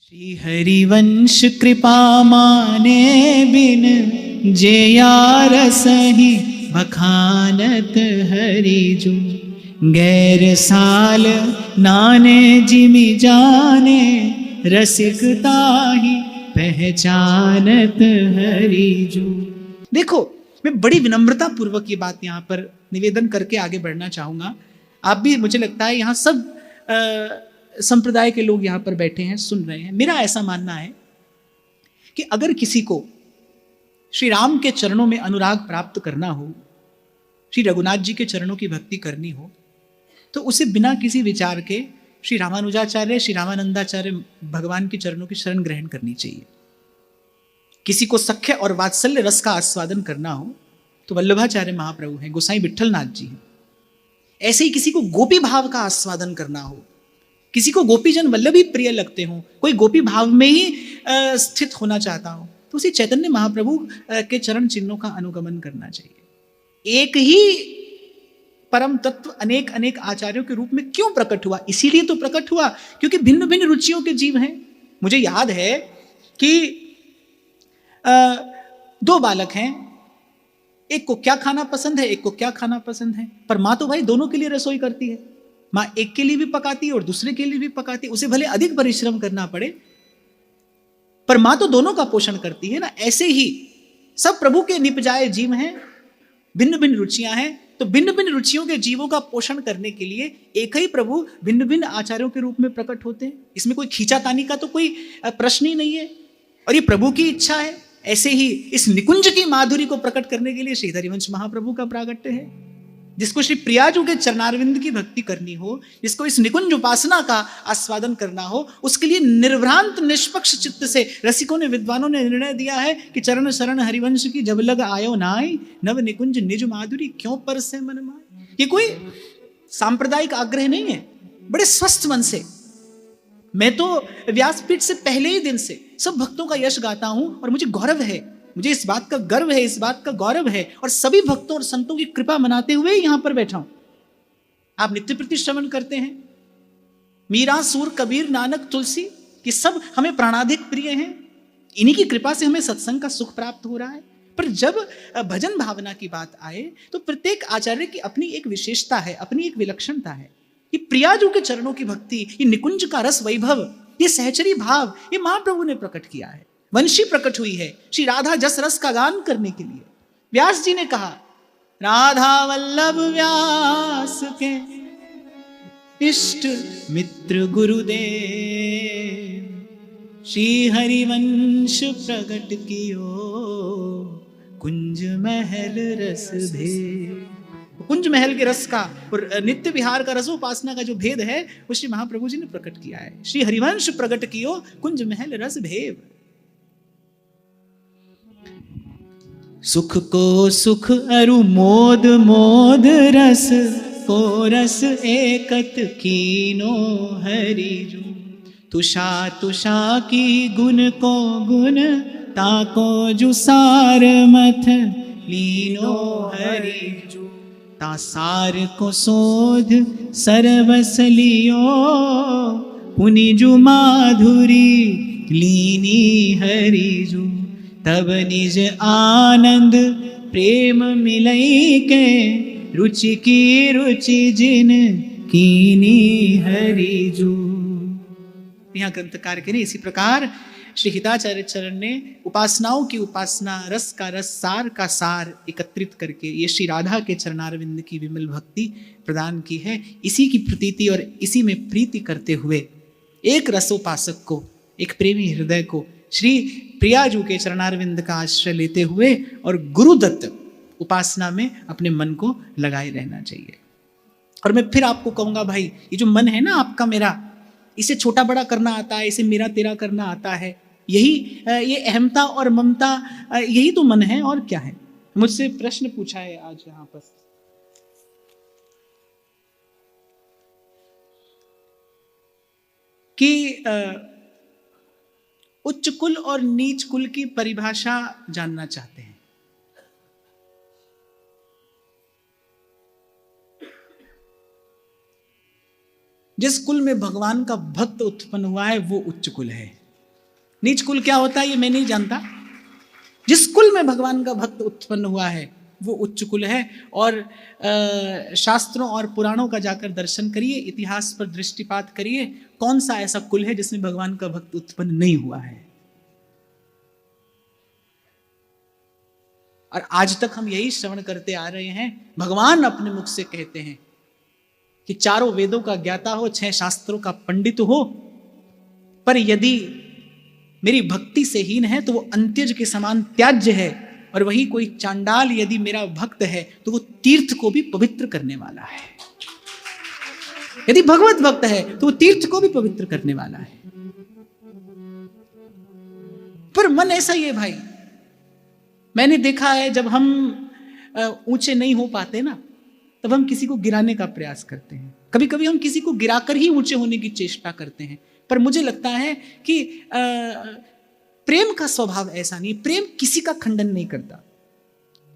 श्री हरिवंश कृपा माने बिन जे यार सही बखानत हरिजू गैर साल नाने जिमि जाने रसिकता ही पहचानत हरिजू। देखो, मैं बड़ी विनम्रता पूर्वक ये बात यहाँ पर निवेदन करके आगे बढ़ना चाहूंगा। आप भी, मुझे लगता है यहाँ सब संप्रदाय के लोग यहाँ पर बैठे हैं, सुन रहे हैं। मेरा ऐसा मानना है कि अगर किसी को श्री राम के चरणों में अनुराग प्राप्त करना हो, श्री रघुनाथ जी के चरणों की भक्ति करनी हो, तो उसे बिना किसी विचार के श्री रामानुजाचार्य, श्री रामानंदाचार्य भगवान के चरणों की शरण ग्रहण करनी चाहिए। किसी को सख्य और वात्सल्य रस का आस्वादन करना हो तो वल्लभाचार्य महाप्रभु हैं, गोसाई विट्ठलनाथ जी हैं। ऐसे ही किसी को गोपी भाव का आस्वादन करना हो, किसी को गोपीजन वल्लभी प्रिय लगते हो, कोई गोपी भाव में ही स्थित होना चाहता हो, तो उसे चैतन्य महाप्रभु के चरण चिन्हों का अनुगमन करना चाहिए। एक ही परम तत्व अनेक अनेक आचार्यों के रूप में क्यों प्रकट हुआ? इसीलिए तो प्रकट हुआ क्योंकि भिन्न भिन्न रुचियों के जीव हैं। मुझे याद है कि दो बालक हैं, एक को क्या खाना पसंद है, एक को क्या खाना पसंद है, पर माँ तो भाई दोनों के लिए रसोई करती है। माँ एक के लिए भी पकाती है और दूसरे के लिए भी पकाती है, उसे भले अधिक परिश्रम करना पड़े, पर माँ तो दोनों का पोषण करती है ना। ऐसे ही सब प्रभु के निपजाए जीव हैं, भिन्न भिन्न रुचियां हैं, तो भिन्न भिन्न रुचियों के जीवों का पोषण करने के लिए एक ही प्रभु भिन्न भिन्न आचार्यों के रूप में प्रकट होते हैं। इसमें कोई खींचातानी का तो कोई प्रश्न ही नहीं है, और ये प्रभु की इच्छा है। ऐसे ही इस निकुंज की माधुरी को प्रकट करने के लिए श्री हरिवंश महाप्रभु का प्रागट्य है। जिसको श्री प्रियाजू के चरणारविंद की भक्ति करनी हो, जिसको इस निकुंज उपासना का आस्वादन करना हो, उसके लिए निर्भ्रांत निष्पक्ष चित्त से रसिकों ने, विद्वानों ने निर्णय दिया है कि चरण शरण हरिवंश की जब लग आयो नाय, नव निकुंज निज माधुरी क्यों परसे मन माय। ये कोई सांप्रदायिक आग्रह नहीं है, बड़े स्वस्थ मन से। मैं तो व्यासपीठ से पहले ही दिन से सब भक्तों का यश गाता हूं, और मुझे गौरव है, मुझे इस बात का गर्व है, इस बात का गौरव है, और सभी भक्तों और संतों की कृपा मनाते हुए यहां पर बैठा हूं। आप नित्य प्रति श्रवण करते हैं, मीरा, सूर, कबीर, नानक, तुलसी, ये सब हमें प्राणाधिक प्रिय हैं। इन्हीं की कृपा से हमें सत्संग का सुख प्राप्त हो रहा है। पर जब भजन भावना की बात आए तो प्रत्येक आचार्य की अपनी एक विशेषता है, अपनी एक विलक्षणता है। ये प्रियाजू के चरणों की भक्ति, ये निकुंज का रस वैभव, ये सहचरी भाव, ये महाप्रभु ने प्रकट किया है। वंशी प्रकट हुई है श्री राधा जस रस का गान करने के लिए। व्यास जी ने कहा, राधा वल्लभ व्यास के इष्ट मित्र गुरुदेव, श्री हरिवंश प्रकट कियो कुंज महल रस भेद। कुंज महल के रस का और नित्य विहार का रसोपासना का जो भेद है वो श्री महाप्रभु जी ने प्रकट किया है। श्री हरिवंश प्रकट कियो कुंज महल रस भेद। सुख को सुख अरु मोद मोद रस को रस एकत कीनो हरिजू, तुषा तुषा की गुण को गुण ताको जुसार मथ लीनो हरिजू, तासार को शोध सरबस लियो पुनिजु माधुरी लीनी हरिजू, तब निज आनंद प्रेम मिलई के रुचि की रुचि जिन कीनी हरिजू। यहाँ ग्रंथकार के ने इसी प्रकार श्री हिताचार्य चरण ने उपासनाओं की उपासना, रस का रस, सार का सार एकत्रित करके ये श्री राधा के चरणारविंद की विमल भक्ति प्रदान की है। इसी की प्रतीति और इसी में प्रीति करते हुए एक रसोपासक को, एक प्रेमी हृदय को श्री प्रियाजू के चरणारविंद का आश्रय लेते हुए और गुरुदत्त उपासना में अपने मन को लगाए रहना चाहिए। और मैं फिर आपको कहूंगा, भाई ये जो मन है ना आपका मेरा, इसे छोटा बड़ा करना आता है, इसे मेरा तेरा करना आता है, यही ये अहमता और ममता, यही तो मन है और क्या है। मुझसे प्रश्न पूछा है आज यहाँ पर कि उच्च कुल और नीच कुल की परिभाषा जानना चाहते हैं। जिस कुल में भगवान का भक्त उत्पन्न हुआ है वो उच्च कुल है। नीच कुल क्या होता है ये मैं नहीं जानता। जिस कुल में भगवान का भक्त उत्पन्न हुआ है वो उच्च कुल है। और शास्त्रों और पुराणों का जाकर दर्शन करिए, इतिहास पर दृष्टिपात करिए, कौन सा ऐसा कुल है जिसमें भगवान का भक्त उत्पन्न नहीं हुआ है। और आज तक हम यही श्रवण करते आ रहे हैं। भगवान अपने मुख से कहते हैं कि चारों वेदों का ज्ञाता हो, 6 शास्त्रों का पंडित हो, पर यदि मेरी भक्ति से हीन है तो वो अंत्यज के समान त्याज्य है। और वही कोई चांडाल यदि मेरा भक्त है तो वो तीर्थ को भी पवित्र करने वाला है। यदि भगवत भक्त है तो वो तीर्थ को भी पवित्र करने वाला है। पर मन ऐसा ही है भाई, मैंने देखा है जब हम ऊंचे नहीं हो पाते ना, तब हम किसी को गिराने का प्रयास करते हैं। कभी कभी हम किसी को गिराकर ही ऊंचे होने की चेष्टा करते हैं। पर मुझे लगता है कि प्रेम का स्वभाव ऐसा नहीं। प्रेम किसी का खंडन नहीं करता,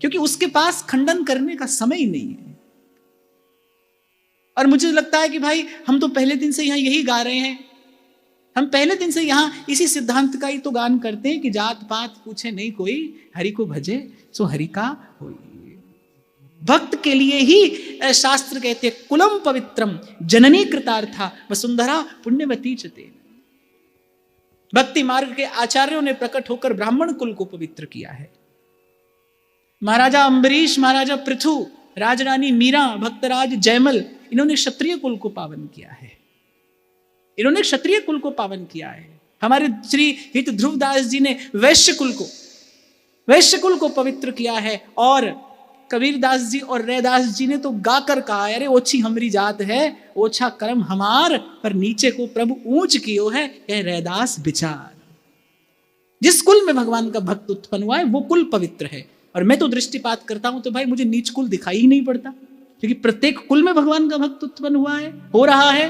क्योंकि उसके पास खंडन करने का समय ही नहीं है। और मुझे लगता है कि भाई हम तो पहले दिन से यहां यही गा रहे हैं, हम पहले दिन से यहां इसी सिद्धांत का ही तो गान करते हैं कि जात पात पूछे नहीं कोई, हरि को भजे सो हरि का होई। भक्त के लिए ही शास्त्र कहते हैं कुलम पवित्रम जननी कृतार्था वसुंधरा पुण्यवती चते। भक्ति मार्ग के आचार्यों ने प्रकट होकर ब्राह्मण कुल को पवित्र किया है। महाराजा अम्बरीश, महाराजा पृथु, राजरानी मीरा, भक्तराज जयमल, इन्होंने क्षत्रिय कुल को पावन किया है। इन्होंने क्षत्रिय कुल को पावन किया है। हमारे श्री हित ध्रुवदास जी ने वैश्य कुल को पवित्र किया है। और कबीरदास जी और रैदास जी ने तो गाकर कहा, अरे ओछी हमारी जात है, ओछा कर्म हमार, पर नीचे को प्रभु ऊंच कियो है, यह रैदास विचार। जिस कुल में भगवान का भक्त उत्पन्न हुआ है वो कुल पवित्र है। और मैं तो दृष्टिपात करता हूं तो भाई मुझे नीच कुल दिखाई ही नहीं पड़ता, क्योंकि प्रत्येक कुल में भगवान का भक्त उत्पन्न हुआ है, हो रहा है।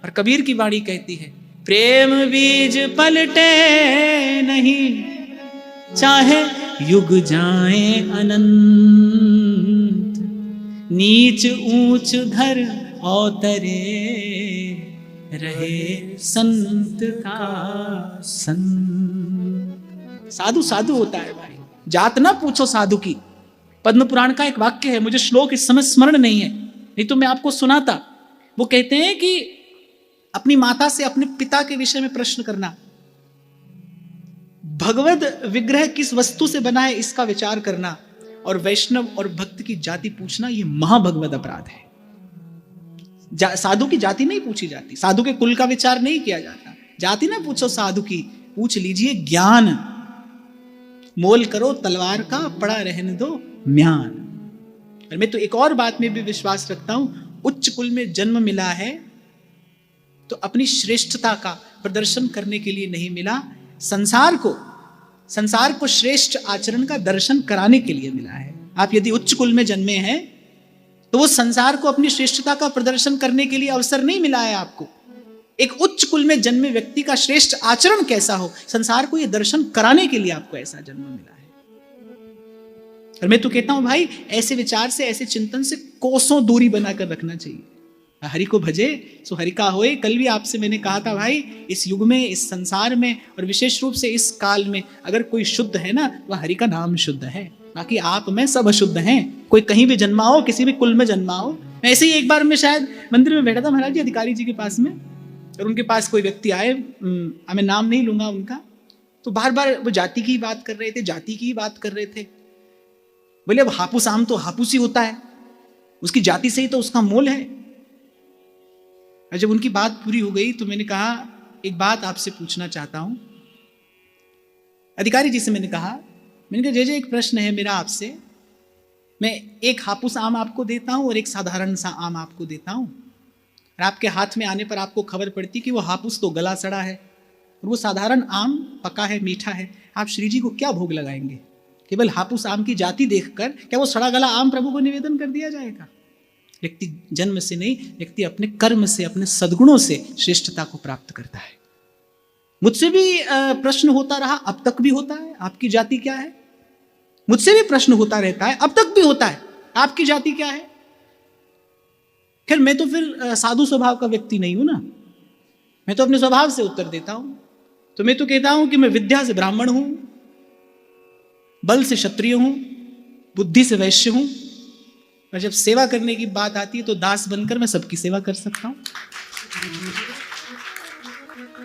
और कबीर की वाणी कहती है, प्रेम बीज पलटे नहीं, चाहे युग जाए अनंत, नीच ऊंच घर अवतरे, रहे संत का संत। साधु साधु होता है भाई, जात ना पूछो साधु की। पद्म पुराण का एक वाक्य है, मुझे श्लोक इस समय स्मरण नहीं है, नहीं तो मैं आपको सुनाता। वो कहते हैं कि अपनी माता से अपने पिता के विषय में प्रश्न करना, भगवद विग्रह किस वस्तु से बना है इसका विचार करना, और वैष्णव और भक्त की जाति पूछना, यह महाभगवद अपराध है। साधु की जाति नहीं पूछी जाती, साधु के कुल का विचार नहीं किया जाता। जाति ना पूछो साधु की, पूछ लीजिए ज्ञान। मोल करो तलवार का, पड़ा रहने दो म्यान। और मैं तो एक और बात में भी विश्वास रखता हूं, उच्च कुल में जन्म मिला है तो अपनी श्रेष्ठता का प्रदर्शन करने के लिए नहीं मिला, संसार को श्रेष्ठ आचरण का दर्शन कराने के लिए मिला है। आप यदि उच्च कुल में जन्मे हैं तो वो संसार को अपनी श्रेष्ठता का प्रदर्शन करने के लिए अवसर नहीं मिला है आपको। एक उच्च कुल में जन्मे व्यक्ति का श्रेष्ठ आचरण कैसा हो, संसार को यह दर्शन कराने के लिए आपको ऐसा जन्म मिला है। और मैं तो कहता हूं भाई, ऐसे विचार से, ऐसे चिंतन से कोसों दूरी बनाकर रखना चाहिए। हरि को भजे सो हरि का होए। कल भी आपसे मैंने कहा था भाई, इस युग में, इस संसार में, और विशेष रूप से इस काल में अगर कोई शुद्ध है ना, वह हरि का नाम शुद्ध है। बाकी आप में सब अशुद्ध हैं। कोई कहीं भी जन्मा हो, किसी भी कुल में जन्मा हो। मैं ऐसे ही एक बार मैं शायद मंदिर में बैठा था महाराज जी, अधिकारी जी के पास में, और उनके पास कोई व्यक्ति आए, मैं नाम नहीं लूंगा उनका, तो बार बार वो जाति की बात कर रहे थे, बोले अब हापुस आम तो हापुस ही होता है, उसकी जाति से ही तो उसका मोल है। और जब उनकी बात पूरी हो गई तो मैंने कहा, एक बात आपसे पूछना चाहता हूं। अधिकारी जी से मैंने कहा जय एक प्रश्न है मेरा आपसे। मैं एक हापुस आम आपको देता हूं और एक साधारण सा आम आपको देता हूं, और आपके हाथ में आने पर आपको खबर पड़ती कि वो हापुस तो गला सड़ा है और वो साधारण आम पका है, मीठा है। आप श्री जी को क्या भोग लगाएंगे? केवल हापुस आम की जाति देखकर क्या वो सड़ा गला आम प्रभु को निवेदन कर दिया जाएगा? व्यक्ति जन्म से नहीं, व्यक्ति अपने कर्म से, अपने सद्गुणों से श्रेष्ठता को प्राप्त करता है। मुझसे भी प्रश्न होता रहा, अब तक भी होता है, आपकी जाति क्या है? मुझसे भी प्रश्न होता रहता है, अब तक भी होता है, आपकी जाति क्या है? खैर मैं तो फिर साधु स्वभाव का व्यक्ति नहीं हूं ना, मैं तो अपने स्वभाव से उत्तर देता हूं। तो मैं तो कहता हूं कि मैं विद्या से ब्राह्मण हूं, बल से क्षत्रिय हूं, बुद्धि से वैश्य हूं, और जब सेवा करने की बात आती है तो दास बनकर मैं सबकी सेवा कर सकता हूं।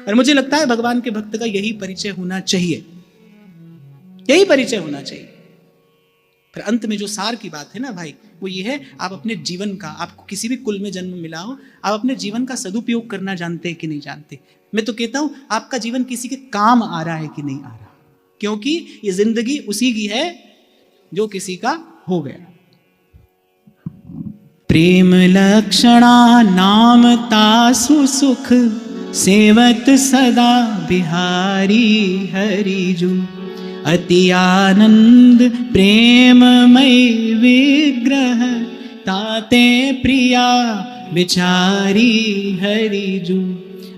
और मुझे लगता है भगवान के भक्त का यही परिचय होना चाहिए, यही परिचय होना चाहिए। फिर अंत में जो सार की बात है ना भाई, वो ये है, आप अपने जीवन का, आपको किसी भी कुल में जन्म मिला हो, आप अपने जीवन का सदुपयोग करना जानते हैं कि नहीं जानते। मैं तो कहता हूं आपका जीवन किसी के काम आ रहा है कि नहीं आ रहा, क्योंकि ये जिंदगी उसी की है जो किसी का हो गया। प्रेम लक्षणा नाम तासु सुख, सेवत सदा बिहारी हरिजू। अति आनंद प्रेममय विग्रह, ताते प्रिया विचारी हरिजू।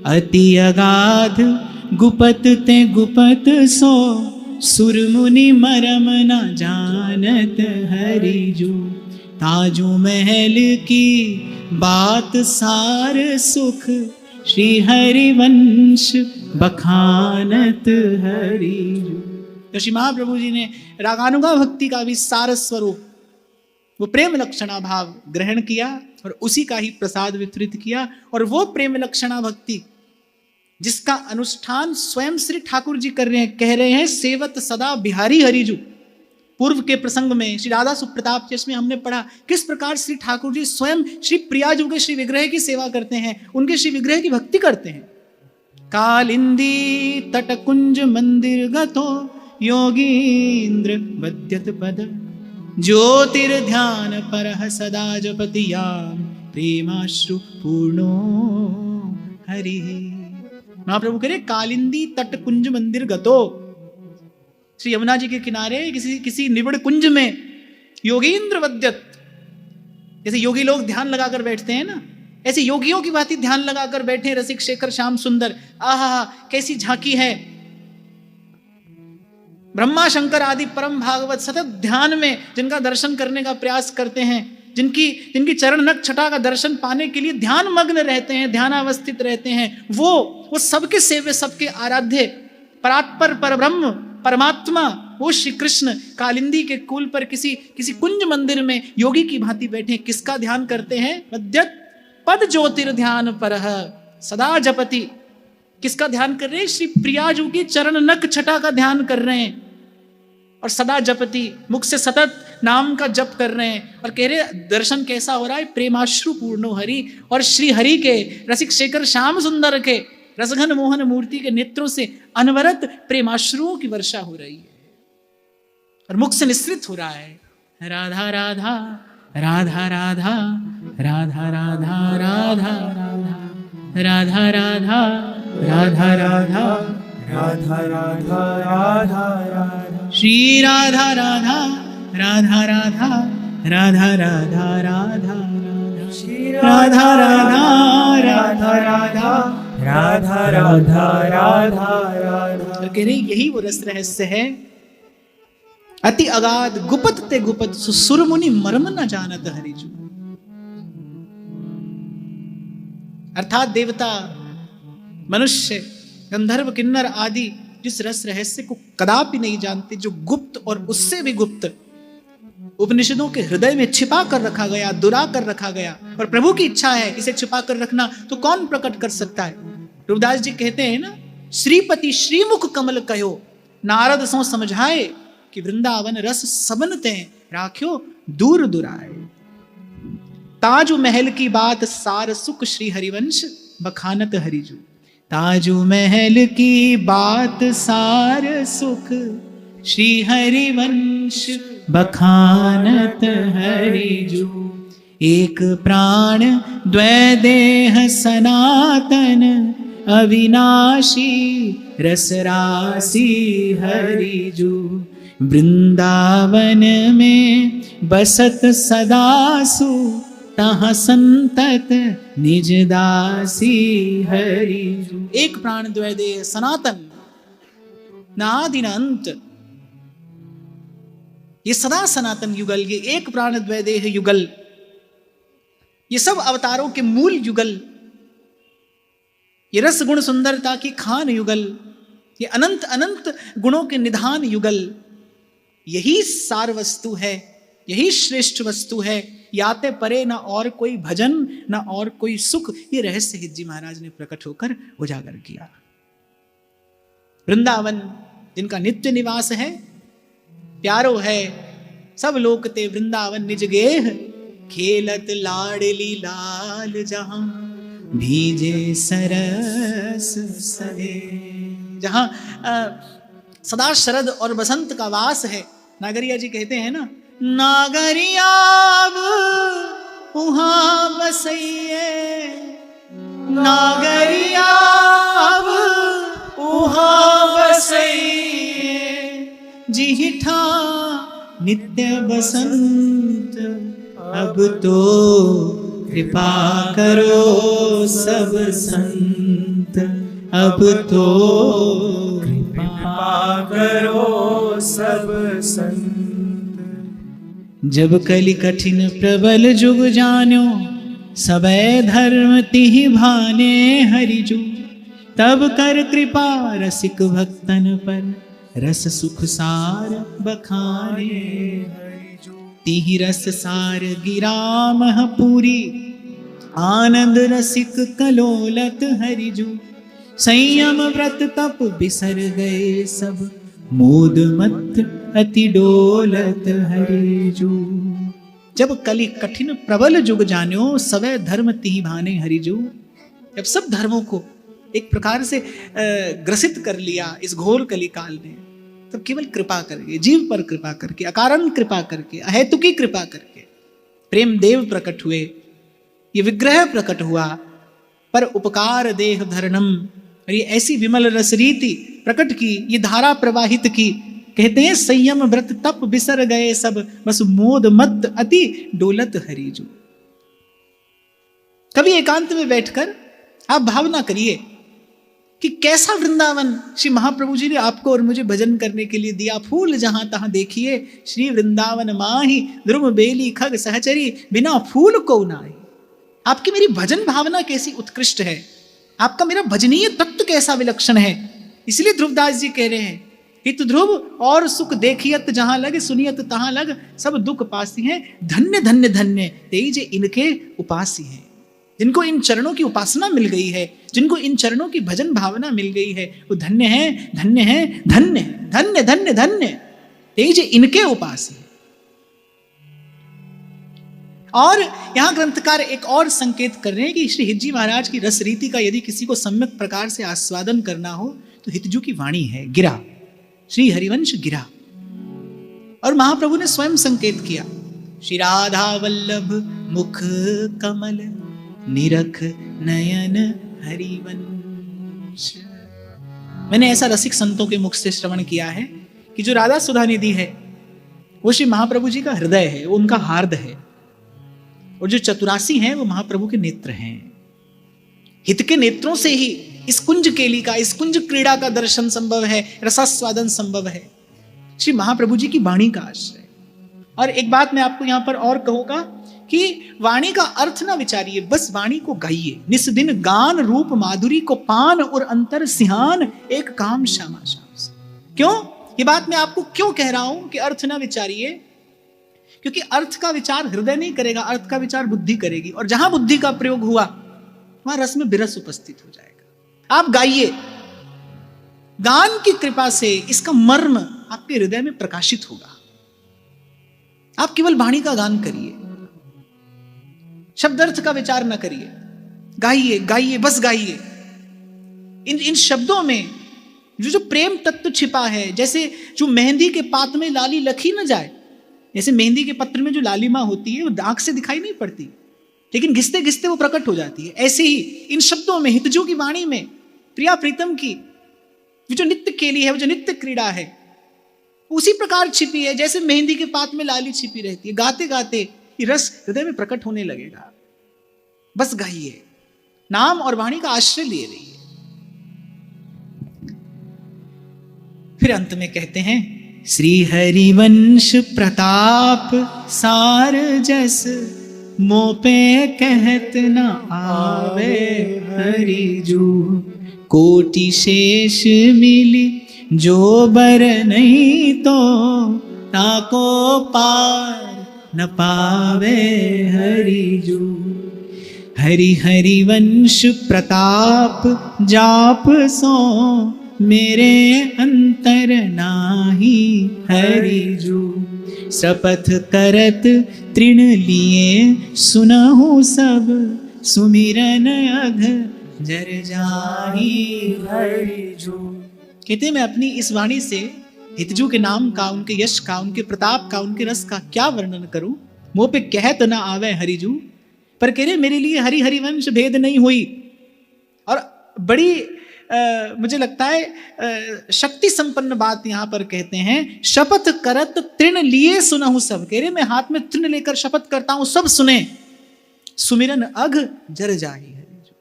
अति अगाध गुपत ते गुपत सो, सुर मुनि मरम न जानत हरिजू। ताजू महल की बात सार सुख, श्री हरिवंश बखानत हरिजू। तो श्री महाप्रभु जी ने रागानुगा भक्ति का भी सार स्वरूप, वो प्रेम लक्षणा भाव ग्रहण किया और उसी का ही प्रसाद वितरित किया। और वो प्रेम लक्षणा भक्ति जिसका अनुष्ठान स्वयं श्री ठाकुर जी कर रहे हैं, कह रहे हैं सेवत सदा बिहारी हरिजू। पूर्व के प्रसंग में श्री राधा सुप्रताप में हमने पढ़ा किस प्रकार श्री ठाकुर जी स्वयं श्री प्रियाजू के श्री विग्रह की सेवा करते हैं, उनके श्री विग्रह की भक्ति करते हैं। कालिंदी तट कुंज मंदिर गतो, योगींद्र बद्यत पद, ज्योतिर्ध्यान परह सदा जपतियाम, प्रेमाश्रु पूर्णो हरि। महाप्रभु कह रहे कालिंदी तट कुंज मंदिर गतो, श्री यमुना जी के किनारे किसी निबिड़ कुंज में योगींद्र वद्यत, जैसे योगी लोग ध्यान लगाकर बैठते हैं ना, ऐसे योगियों की भांति ध्यान लगाकर बैठे रसिक शेखर श्याम सुंदर। आहा कैसी झांकी है। ब्रह्मा शंकर आदि परम भागवत सतत ध्यान में जिनका दर्शन करने का प्रयास करते हैं, जिनकी चरण नख छटा का दर्शन पाने के लिए ध्यान मग्न रहते हैं, ध्यानावस्थित रहते हैं, वो सबके सेव्य, सबके आराध्य परात्पर परब्रह्म परमात्मा वो श्री कृष्ण कालिंदी के कूल पर किसी कुंज मंदिर में योगी की भांति बैठे किसका ध्यान करते हैं? मद्यत पद ज्योतिर्ध्यान परह सदा जपति। किसका ध्यान कर रहे हैं? श्री प्रियाजू की चरण नख छटा का ध्यान कर रहे हैं और सदा जपति, मुख से सतत नाम का जप कर रहे हैं और कह रहे दर्शन कैसा हो रहा है? प्रेमाश्रु पूर्णो हरि। और श्री हरि के रसिक शेखर श्याम सुंदर के रसघन मोहन मूर्ति के नेत्रों से अनवरत प्रेमाश्रुओं की वर्षा हो रही है और मुख से निस्सृत हो रहा है राधा राधा राधा राधा राधा राधा राधा राधा राधा राधा राधा राधा राधा राधा राधा राधा श्री राधा राधा राधा राधा राधा राधा राधा श्री राधा राधा राधा राधा राधा राधा राधा राधा। कह रहे यही वो रस रहस्य है। अति अगाध गुपत ते गुपत सुर मुनि मर्म न जानत हरिजू। अर्थात देवता, मनुष्य, गंधर्व, किन्नर आदि जिस रस रहस्य को कदापि नहीं जानते, जो गुप्त और उससे भी गुप्त उपनिषदों के हृदय में छिपा कर रखा गया, दुरा कर रखा गया, और प्रभु की इच्छा है इसे छिपा कर रखना, तो कौन प्रकट कर सकता है? रूपदास जी कहते हैं ना, श्रीपति श्रीमुख कमल कहो, नारद सो समझाए कि वृंदावन रस सबन ते राख्यो दूर दुराए। ताजू महल की बात सार सुख श्री हरिवंश बखानत हरिजू। ताजू महल की बात सार सुख श्री हरिवंश बखानत हरिजू। एक प्राण द्वैदेह सनातन अविनाशी रसरासी हरिजू। वृंदावन में बसत सदासु तहाँ संतत निज दासी हरिजू। एक प्राण द्वैदेह सनातन, न आदि न अंत, ये सदा सनातन युगल, ये एक प्राण द्वैदेह युगल, ये सब अवतारों के मूल युगल, ये रस गुण सुंदरता की खान युगल, ये अनंत अनंत गुणों के निधान युगल, यही सार वस्तु है, यही श्रेष्ठ वस्तु है। याते परे ना और कोई भजन, ना और कोई सुख, ये रहस्य हितजी महाराज ने प्रकट होकर उजागर किया। वृंदावन जिनका नित्य निवास है, प्यारो है सब लोक ते वृंदावन निज गेह, खेलत लाडली लाल जहां भीजे सरस सहे। जहां सदा शरद और बसंत का वास है। नागरिया जी कहते हैं ना, नागरिया वहां बसइए, नागरिया वहां बसइए, जिहिठा नित्य बसंत, अब तो कृपा करो सब संत, अब तो कृपा करो सब संत। जब कलि कठिन प्रबल जुग जान्यो, सबे धर्म तिहि भाने हरिजु, तब कर कृपा रसिक भक्तन पर, रस सुख सार बखाने हरिजु। तिहि रस सार गिरामह पूरी, आनंद रसिक कलोलत हरिजु। संयम व्रत तप बिसर गए सब, मोद मत अति डोलत हरिजु। जब कलि कठिन प्रबल जुग जान्यो, सवै धर्म तिहि भाने हरिजु। जब सब धर्मों को एक प्रकार से ग्रसित कर लिया इस घोर कलि काल ने, तब केवल कृपा करके, जीव पर कृपा करके, अकारण कृपा करके, अहेतुकी कृपा करके प्रेम देव प्रकट हुए। ये विग्रह प्रकट हुआ, पर उपकार देह धरणम, और ये ऐसी विमल रस रीति प्रकट की, ये धारा प्रवाहित की। कहते हैं संयम व्रत तप बिसर गए सब, बस मोद मत अति डोलत हरिजु। कभी एकांत में बैठकर आप भावना करिए कि कैसा वृंदावन श्री महाप्रभु जी ने आपको और मुझे भजन करने के लिए दिया। फूल जहां तहां देखिए, श्री वृंदावन माही, ध्रुव बेली खग सहचरी, बिना फूल को नाई। आपकी मेरी भजन भावना कैसी उत्कृष्ट है, आपका मेरा भजनीय तत्व कैसा विलक्षण है। इसलिए ध्रुवदास जी कह रहे हैं, हित ध्रुव और सुख देखियत जहां लग, सुनियत तहां लग, सब दुख पासी हैं, धन्य धन्य धन्य तेज इनके उपासी हैं। जिनको इन चरणों की उपासना मिल गई है, जिनको इन चरणों की भजन भावना मिल गई है, वो धन्य है, धन्य है, धन्य धन्य धन्य धन्य तेज इनके उपासी। और यहां ग्रंथकार एक और संकेत कर रहे हैं कि श्री हितजी महाराज की रस रीति का यदि किसी को सम्यक प्रकार से आस्वादन करना हो तो हितजू की वाणी है, गिरा, श्री हरिवंश गिरा। और महाप्रभु ने स्वयं संकेत किया, श्री राधा वल्लभ मुख कमल, निरख नयन हरिवंश। मैंने ऐसा रसिक संतों के मुख से श्रवण किया है कि जो राधा सुधा निधि है वो श्री महाप्रभु जी का हृदय है, वो उनका हार्द है, और जो चतुरासी हैं वो महाप्रभु के नेत्र हैं। हित के नेत्रों से ही इस कुंज केली का, इस कुंज क्रीड़ा का दर्शन संभव है, रसास्वादन संभव है। श्री महाप्रभु जी की वाणी का आश्रय। और एक बात मैं आपको यहां पर और कहूंगा कि वाणी का अर्थ ना विचारिए, बस वाणी को गाइए। निस दिन गान रूप माधुरी को पान, और अंतर सिहान एक काम श्यामा श्याम। क्यों ये बात मैं आपको क्यों कह रहा हूं कि अर्थ ना विचारिए? क्योंकि अर्थ का विचार हृदय नहीं करेगा, अर्थ का विचार बुद्धि करेगी, और जहां बुद्धि का प्रयोग हुआ वहां रस में बिरस उपस्थित हो जाएगा। आप गाइए, गान की कृपा से इसका मर्म आपके हृदय में प्रकाशित होगा। आप केवल वाणी का गान करिए, शब्दार्थ का विचार न करिए, गाइए गाइए, बस गाइए। इन शब्दों में जो प्रेम तत्व छिपा है, जैसे जो मेहंदी के पात में लाली लखी न जाए, जैसे मेहंदी के पत्र में जो लालिमा होती है वो दाग से दिखाई नहीं पड़ती, लेकिन घिसते घिसते वो प्रकट हो जाती है, ऐसे ही इन शब्दों में, हितजू की वाणी में, प्रिया प्रीतम की जो नित्य केली है, वो जो नित्य क्रीड़ा है, उसी प्रकार छिपी है जैसे मेहंदी के पात में लाली छिपी रहती है। गाते गाते ये रस हृदय में प्रकट होने लगेगा। बस गाइए, नाम और वाणी का आश्रय लिए रहिए। फिर अंत में कहते हैं, श्री हरिवंश प्रताप सार जस, मोपे कहत न आवे हरिजू, कोटि शेष मिली जो बर नहीं तो ताको पार न पावे हरिजू। हरि हरि वंश प्रताप जाप सो मेरे अंतर नाही हरिजू। शपथ करत तृण लिए सुनहु सब सुमिरन अघ जर जाही हरिजू। कहते हैं मैं अपनी इस वाणी से हितजू के नाम का, उनके यश का, उनके प्रताप का, उनके रस का क्या वर्णन करूं। मुंह पे कह तो ना आवे हरिजू, पर कह रहे मेरे लिए हरि हरिवंश भेद नहीं हुई। और बड़ी मुझे लगता है शक्ति संपन्न बात यहां पर कहते हैं, शपथ करत तृण लिए सुनहु सब। कह रहे मैं हाथ में तृण लेकर शपथ करता हूं, सब सुने। सुमिरन अघ जर जाही हरिजू।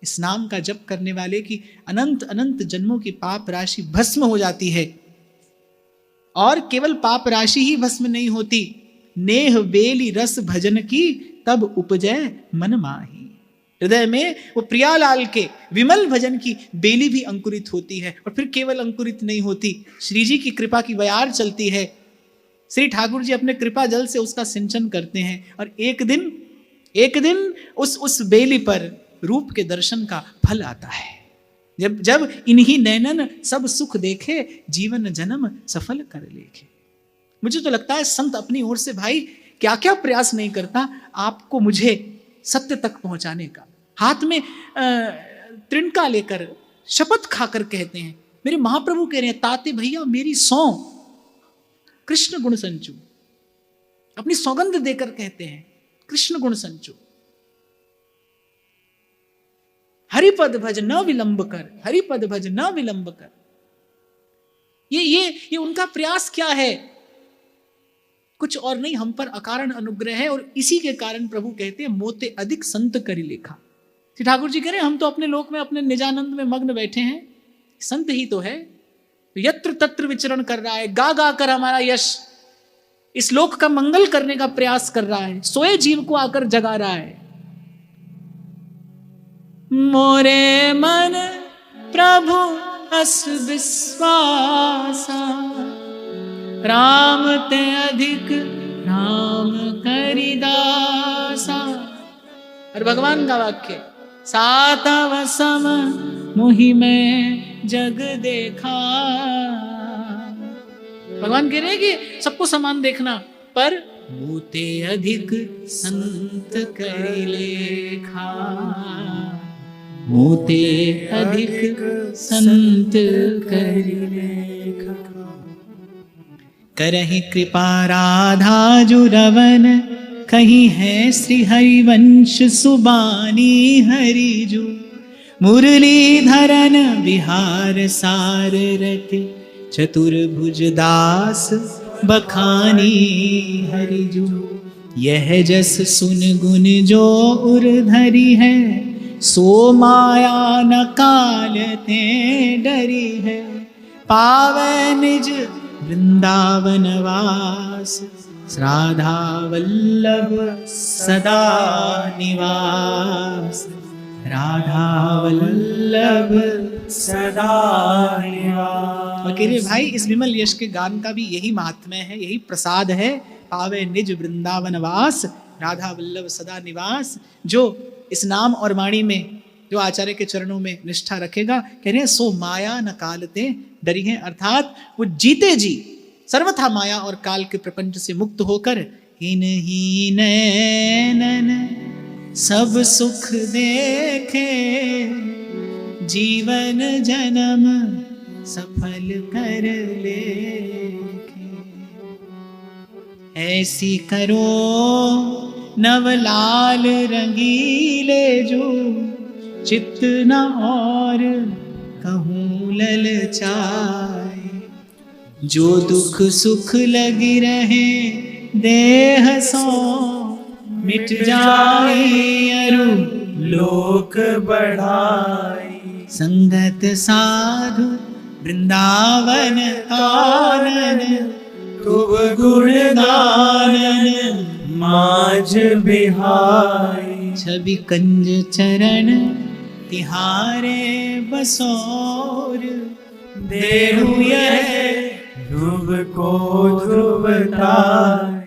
इस नाम का जप करने वाले की अनंत अनंत जन्मों की पाप राशि भस्म हो जाती है। और केवल पाप राशि ही भस्म नहीं होती, नेह बेली रस भजन की तब उपजय मन माही। हृदय में वो प्रियालाल के विमल भजन की बेली भी अंकुरित होती है। और फिर केवल अंकुरित नहीं होती, श्री जी की कृपा की बयार चलती है। श्री ठाकुर जी अपने कृपा जल से उसका सिंचन करते हैं। और एक दिन उस बेली पर रूप के दर्शन का फल आता है। जब इन्हीं नैनन सब सुख देखे, जीवन जन्म सफल कर लेखे। मुझे तो लगता है संत अपनी ओर से भाई क्या क्या प्रयास नहीं करता आपको मुझे सत्य तक पहुंचाने का। हाथ में त्रिणका लेकर शपथ खाकर कहते हैं, मेरे महाप्रभु कह रहे हैं ताते भैया मेरी सौ कृष्ण गुण संचू। अपनी सौगंध देकर कहते हैं कृष्ण गुण संचू। हरिपद भज न विलंब कर, हरिपद भज न विलंब कर। ये उनका प्रयास क्या है? कुछ और नहीं, हम पर अकारण अनुग्रह है। और इसी के कारण प्रभु कहते हैं मोते अधिक संत करी लेखा। श्री ठाकुर जी कह रहे हैं हम तो अपने लोक में अपने निजानंद में मग्न बैठे हैं, संत ही तो है, यत्र तत्र विचरण कर रहा है, गा गा कर हमारा यश इस लोक का मंगल करने का प्रयास कर रहा है, सोए जीव को आकर जगा रहा है। मोरे मन प्रभु अस विश्वासा, राम ते अधिक राम करिदासा। और भगवान का वाक्य सातव सम मुहि में जग देखा। भगवान कह रहे हैं कि सबको समान देखना, पर मोते अधिक संत करि लेखा, मोते अधिक संत करि लेखा। करहि कृपा राधा जुरवन, कहीं है श्री हरिवंश सुबानी हरिजू। मुरलीधरन विहार सार रटे, चतुर्भुज दास बखानी हरिजू। यह जस सुन गुण जो उर धरी है, सो माया न काल ते डरी है। पावे निज वृंदावन वास, राधा वल्लभ सदा निवास, राधा वल्लभ सदा निवास। और कह रहे भाई इस विमल यश के गान का भी यही महात्म्य है, यही प्रसाद है। पावे निज वृंदावन वास, राधा वल्लभ सदा निवास। जो इस नाम और वाणी में जो आचार्य के चरणों में निष्ठा रखेगा, कह रहे हैं सो माया न कालते डरी है। अर्थात वो जीते जी सर्वथा माया और काल के प्रपंच से मुक्त होकर इन्हीं नैनन सब सुख देखे, जीवन जन्म सफल कर लेखे। ऐसी करो नवलाल रंगीले जो, चित्त न और कहूँ ललचाए। जो दुख सुख लगी रहे देह सो, मिट जाए अरु लोक बढ़ाई। संगत साधु वृंदावन कानन, तुम गुण गानन माज बिहाई। छवि कंज चरण तिहारे बसोर देहु यह ध्रुव को ध्रुव तार